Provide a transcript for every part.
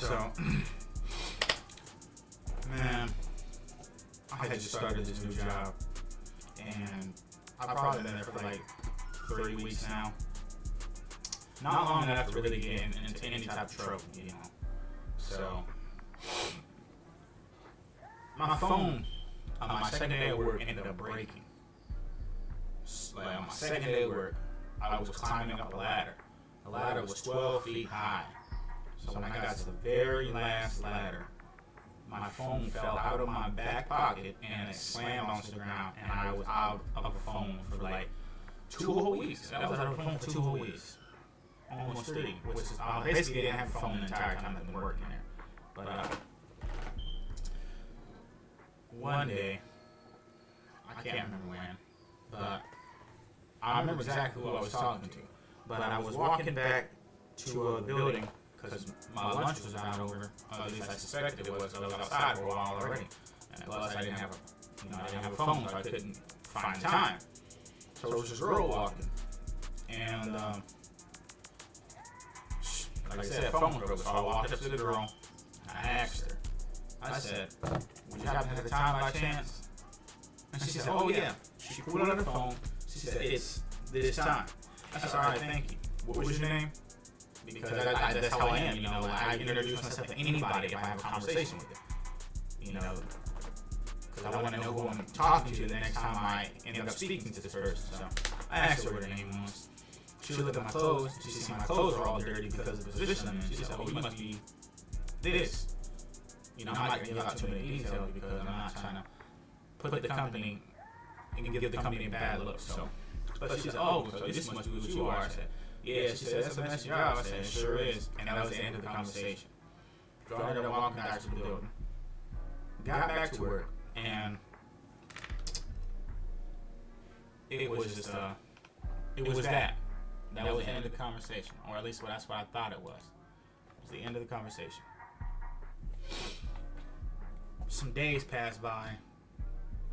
Alright, so man, I had just started this new job, and I've probably been there for like 3 weeks now. Not long enough to really get into any type of trouble, you know. So my phone on my second day at work ended up breaking. Like on my second day at work, I was climbing up a ladder. The ladder was 12 feet high. So when I got to the very last ladder, my phone fell out of my back pocket and it slammed onto the ground, and I was out of a phone for like 2 whole weeks. I was out of a phone for 2 whole weeks. Almost 3, which is basically didn't have a phone the entire time I've been working there. But one day, I can't remember when, but I remember exactly who I was talking to. But I was walking back to the building because my lunch was not over. At least I suspected it was. I was outside for a while already, and plus I didn't have a phone, so I couldn't find time. So there was this girl walking, and like I said, phone broke. So I walked up to the girl. I asked her. I said, "Would you happen to have the time by chance?" And she said, "Oh yeah." She pulled out her phone. She said, "It's this time." I said, "All right, thank you. What was your name?" Because that's how I am, you know. I introduce myself to anybody if I have a conversation with them, you know, because I want to know who I'm talking to the next time I end up speaking to this person. So I asked her what her name was. She looked at my clothes. She said my clothes are all dirty because of the position I'm in. She said, "Oh, you must be this." You know, I'm not going to give out too many details because I'm not trying to put the company and give the company a bad look. So, but she said, "Oh, so this must be what you are." I said, "Yeah." She said, "That's a messy job." I said, "It sure is." And that was the end of the conversation. So I ended up walking back to the building. Got back to work, and it was just it was that. That was the end of the conversation, or at least that's what I thought it was. It was the end of the conversation. Some days passed by,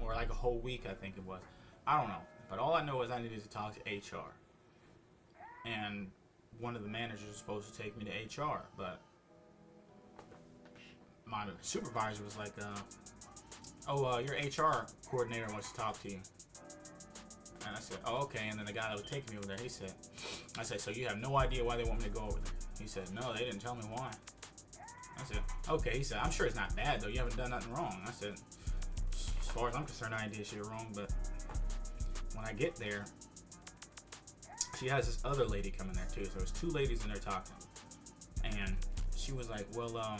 or like a whole week, I think it was. I don't know, but all I know is I needed to talk to HR, and one of the managers was supposed to take me to HR, but my supervisor was like, your HR coordinator wants to talk to you." And I said, "Oh, okay." And then the guy that was taking me over there, I said, "So you have no idea why they want me to go over there?" He said, "No, they didn't tell me why." I said, "Okay." He said, "I'm sure it's not bad though. You haven't done nothing wrong." I said, "As far as I'm concerned, I did shit wrong." But when I get there, she has this other lady coming there too. So there's 2 ladies in there talking, and she was like, "Well,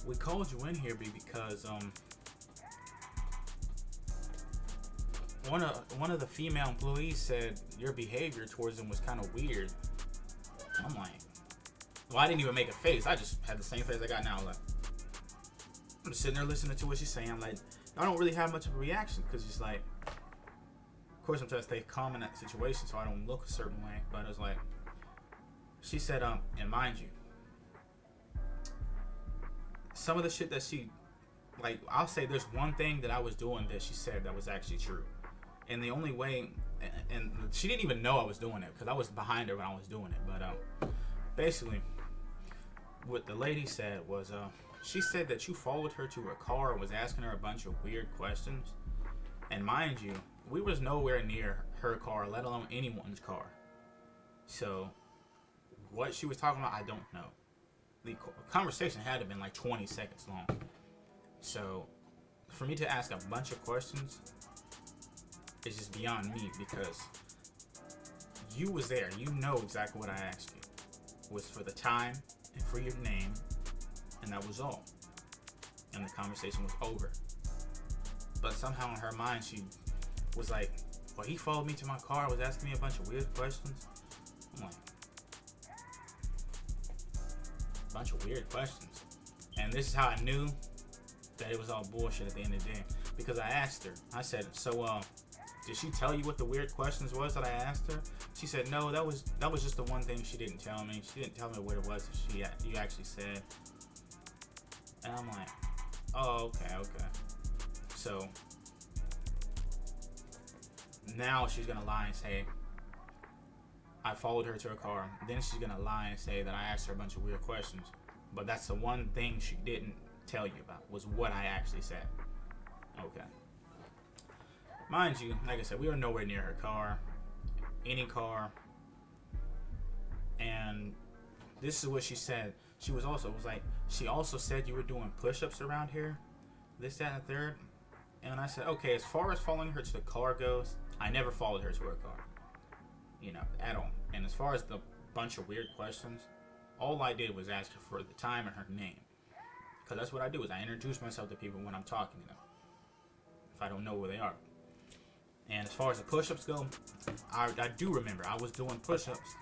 we called you in here because one of the female employees said your behavior towards them was kind of weird." I'm like, well, I didn't even make a face. I just had the same face I got now. Like, I'm just sitting there listening to what she's saying. I'm like, I don't really have much of a reaction because it's like, of course, I'm trying to stay calm in that situation so I don't look a certain way. But it was like, she said, and mind you, some of the shit that she, like, I'll say there's one thing that I was doing that she said that was actually true. And the only way, and she didn't even know I was doing it because I was behind her when I was doing it. But basically, what the lady said was, she said that you followed her to her car and was asking her a bunch of weird questions. And mind you, we was nowhere near her car, let alone anyone's car. So, what she was talking about, I don't know. The conversation had to have been like 20 seconds long. So, for me to ask a bunch of questions is just beyond me because you was there. You know exactly what I asked you. It was for the time and for your name, and that was all. And the conversation was over. But somehow in her mind, she was like, "Well, he followed me to my car, was asking me a bunch of weird questions." I'm like, a bunch of weird questions. And this is how I knew that it was all bullshit at the end of the day. Because I asked her, I said, "So, did she tell you what the weird questions was that I asked her?" She said, "No, that was just the one thing she didn't tell me. She didn't tell me what it was that you actually said." And I'm like, "Oh, okay." So now she's gonna lie and say I followed her to her car. Then she's gonna lie and say that I asked her a bunch of weird questions. But that's the one thing she didn't tell you about, was what I actually said. Okay. Mind you, like I said, we were nowhere near her car. Any car. And this is what she said. She also said you were doing push-ups around here. This, that, and the third. And I said, okay, as far as following her to the car goes, I never followed her to her car. At all. And as far as the bunch of weird questions, all I did was ask her for the time and her name. Because that's what I do, is I introduce myself to people when I'm talking to them, if I don't know where they are. And as far as the push-ups go, I do remember I was doing push-ups,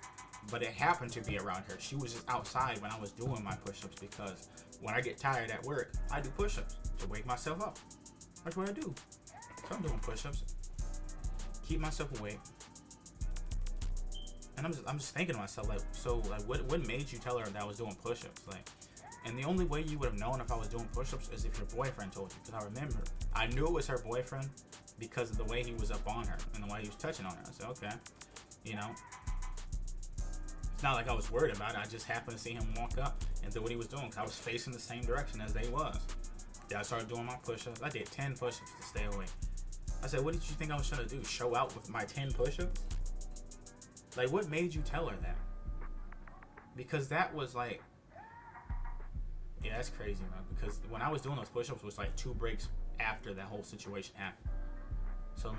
but it happened to be around her. She was just outside when I was doing my push-ups, because when I get tired at work, I do push-ups to wake myself up. That's what I do. So I'm doing push-ups, keep myself awake. And I'm just thinking to myself, what made you tell her that I was doing push-ups? And the only way you would have known if I was doing push-ups is if your boyfriend told you. Because I remember, I knew it was her boyfriend because of the way he was up on her and the way he was touching on her. I said, okay, it's not like I was worried about it. I just happened to see him walk up and do what he was doing, because I was facing the same direction as they was. Then I started doing my push-ups. I did 10 push-ups to stay awake. I said, what did you think I was trying to do? Show out with my 10 push-ups? What made you tell her that? Because that was yeah, that's crazy, man. Because when I was doing those push-ups, it was 2 breaks after that whole situation happened. So I'm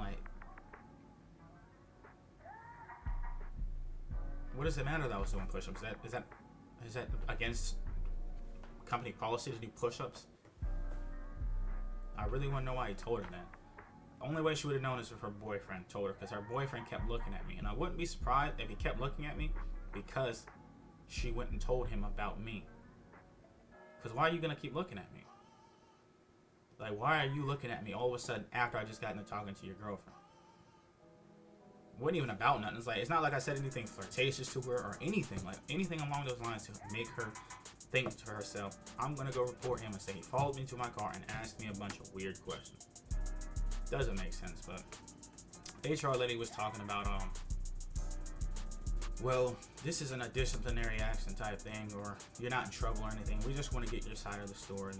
what does it matter that I was doing push-ups? Is that against company policy to do push-ups? I really want to know why he told her that. The only way she would have known is if her boyfriend told her, because her boyfriend kept looking at me. And I wouldn't be surprised if he kept looking at me because she went and told him about me. Because why are you going to keep looking at me? Why are you looking at me all of a sudden after I just got into talking to your girlfriend? It wasn't even about nothing. It's not like I said anything flirtatious to her or anything. Anything along those lines to make her think to herself, I'm going to go report him and say he followed me to my car and asked me a bunch of weird questions. Doesn't make sense, but the HR lady was talking about, well, this isn't a disciplinary action type thing, or you're not in trouble or anything. We just want to get your side of the story,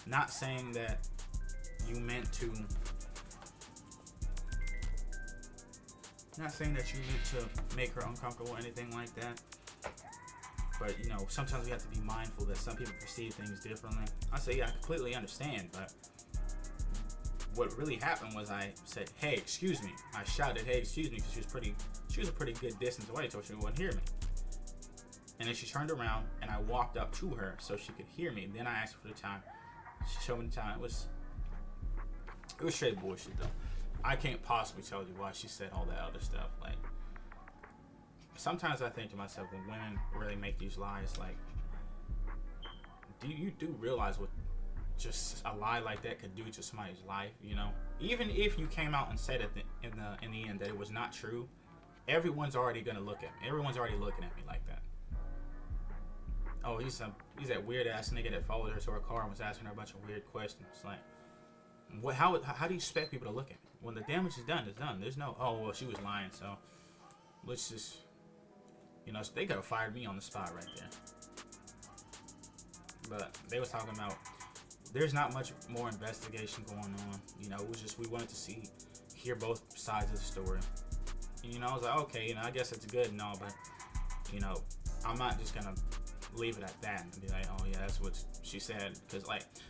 Not saying that you meant to, make her uncomfortable or anything like that. But, sometimes we have to be mindful that some people perceive things differently. I say, yeah, I completely understand, but what really happened was I said, hey, excuse me. I shouted, hey, excuse me, because she was a pretty good distance away, so she wouldn't hear me. And then she turned around, and I walked up to her so she could hear me. Then I asked her for the time. She showed me the time. It was straight bullshit, though. I can't possibly tell you why she said all that other stuff. Sometimes I think to myself, when women really make these lies, do you realize what just a lie like that could do to somebody's life? Even if you came out and said it in the end that it was not true, everyone's already gonna look at me. Everyone's already looking at me like that. Oh, he's that weird ass nigga that followed her to her car and was asking her a bunch of weird questions. How do you expect people to look at me? When the damage is done, it's done. There's no, oh, well, she was lying, so let's just, they could have fired me on the spot right there. But they was talking about, there's not much more investigation going on. It was just, we wanted to hear both sides of the story. And, I was like, okay, I guess it's good and all, but, I'm not just going to leave it at that and be like, oh yeah, that's what she said. Because,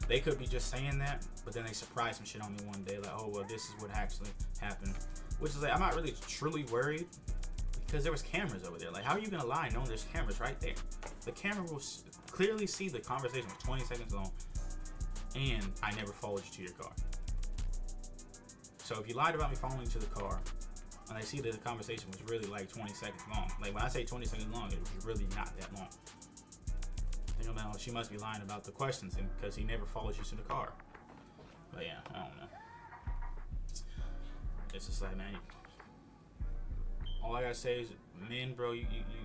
they could be just saying that, but then they surprise some shit on me one day, oh, well, this is what actually happened. Which is, I'm not really truly worried, because there was cameras over there. How are you going to lie knowing there's cameras right there? The camera will clearly see the conversation was 20 seconds long, and I never followed you to your car. So if you lied about me following you to the car, and I see that the conversation was really 20 seconds long. When I say 20 seconds long, it was really not that long. Think about, she must be lying about the questions, and because he never follows you to the car. But yeah, I don't know. It's just man, all I gotta say is, men, bro,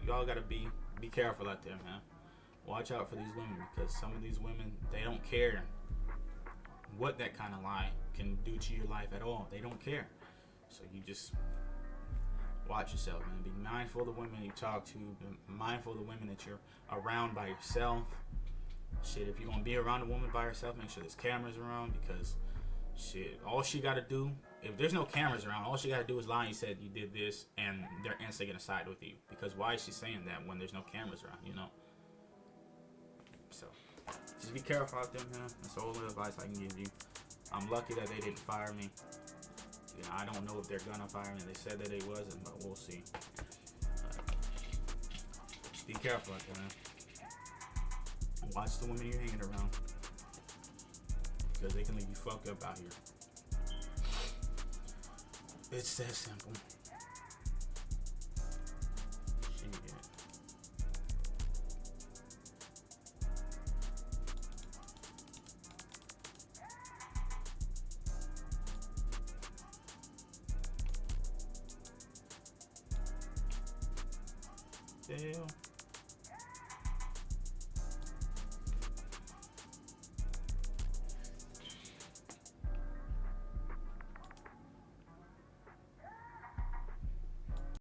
y'all gotta be careful out there, man. Watch out for these women, because some of these women, they don't care what that kind of lie can do to your life at all. They don't care. So you just watch yourself, man. Be mindful of the women you talk to. Be mindful of the women that you're around by yourself. shit, if you're gonna be around a woman by herself, make sure there's cameras around, because shit, all she gotta do, if there's no cameras around, all she gotta do is lie. You said you did this, and they're instantly gonna side with you, because why is she saying that when there's no cameras around, you know? So just be careful out there, man. That's the only advice I can give you. I'm lucky that they didn't fire me. You know, I don't know if they're gonna fire me. They said that they wasn't, but we'll see. Just be careful out there, man. Watch the women you're hanging around, because they can leave you fucked up out here. It's that simple. Shit. Damn.